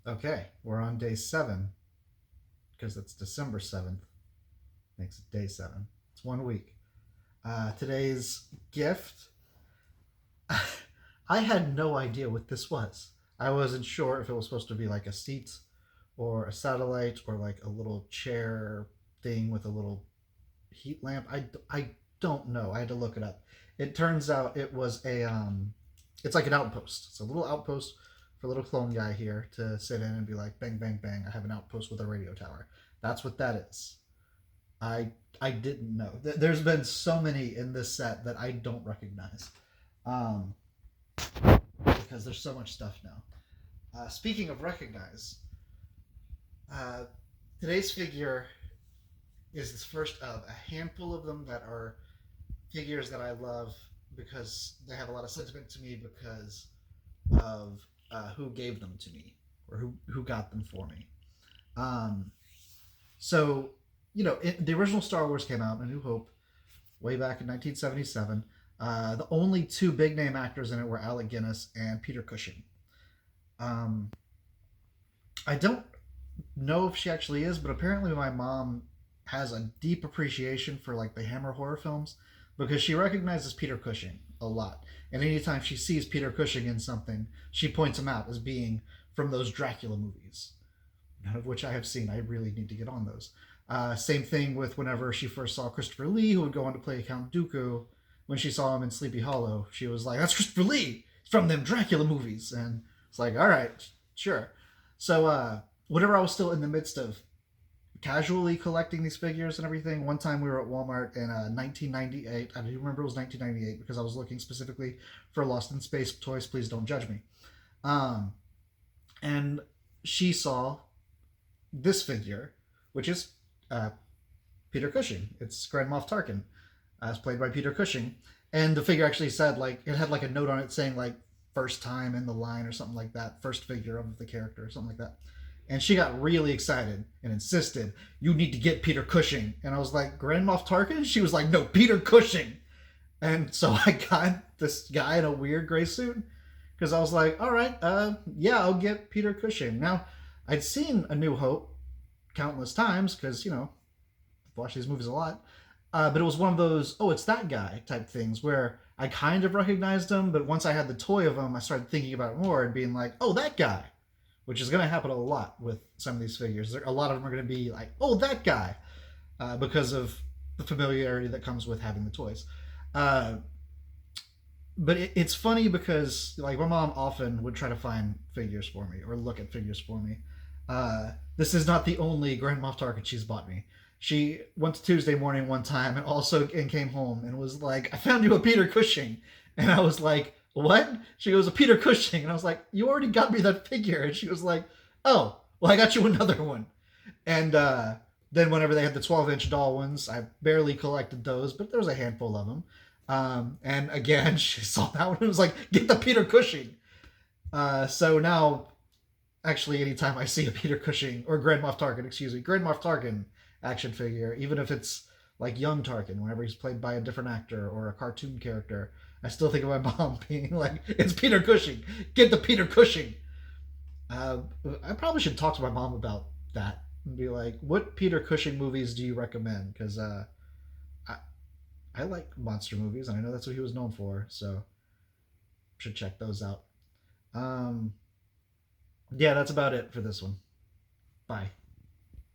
Okay, we're on day 7 because it's December 7th. Makes it day 7. It's 1 week. Today's gift, I had no idea what this was. I wasn't sure if it was supposed to be like a seat or a satellite or like a little chair thing with a little heat lamp. I don't know. I had to look it up. It turns out it was it's like an outpost. It's a little outpost for a little clone guy here to sit in and be like, bang, bang, bang. I have an outpost with a radio tower. That's what that is. I I didn't know. There's been so many in this set that I don't recognize, um, because there's so much stuff now. Speaking of recognize, uh, today's figure is the first of a handful of them that are figures that I love because they have a lot of sentiment to me because of who gave them to me or who got them for me. Um, so, the original Star Wars came out, A New Hope, way back in 1977. The only two big name actors in it were Alec Guinness and Peter Cushing. Um, I don't know if she actually is, but apparently my mom has a deep appreciation for like the Hammer horror films because she recognizes Peter Cushing a lot. And anytime she sees Peter Cushing in something, she points him out as being from those Dracula movies, none of which I have seen. I really need to get on those. Same thing with whenever she first saw Christopher Lee, who would go on to play Count Dooku. When she saw him in Sleepy Hollow, she was like, "That's Christopher Lee. It's from them Dracula movies." And it's like, all right, sure. So, whenever I was still in the midst of casually collecting these figures and everything, one time we were at Walmart in 1998. I do remember it was 1998 because I was looking specifically for Lost in Space toys. Please don't judge me. Um, and she saw this figure, which is uh, Peter Cushing. It's Grand Moff Tarkin, as played by Peter Cushing. And the figure actually said, like, it had like a note on it saying like first time in the line or something like that, first figure of the character or something like that. And she got really excited and insisted, "You need to get Peter Cushing." And I was like, "Grand Moff Tarkin?" She was like, "No, Peter Cushing." And so I got this guy in a weird gray suit because I was like, "All right, yeah, I'll get Peter Cushing." Now, I'd seen A New Hope countless times because, I've watched these movies a lot. But it was one of those, "oh, it's that guy" type things where I kind of recognized him, but once I had the toy of him, I started thinking about it more and being like, "oh, that guy," which is going to happen a lot with some of these figures. A lot of them are going to be like, "oh, that guy," because of the familiarity that comes with having the toys. Uh, but it's funny because like my mom often would try to find figures for me or look at figures for me. This is not the only Grand Moff Target she's bought me. She went to Tuesday morning one time and came home and was like, "I found you a Peter Cushing," and I was like, "What?" She goes, "A Peter Cushing," and I was like, "You already got me that figure," and she was like, "Oh, well, I got you another one," and then whenever they had the 12-inch doll ones, I barely collected those, but there was a handful of them. And again, she saw that one and was like, "Get the Peter Cushing." So now, actually, anytime I see a Peter Cushing or Grand Moff Tarkin, excuse me, Grand Moff Tarkin action figure, even if it's like young Tarkin, whenever he's played by a different actor or a cartoon character, I still think of my mom being like, "It's Peter Cushing. Get the Peter Cushing." Uh, I probably should talk to my mom about that and be like, "What Peter Cushing movies do you recommend?" Because I, I like monster movies, and I know that's what he was known for, so should check those out. Um, yeah, that's about it for this one. Bye.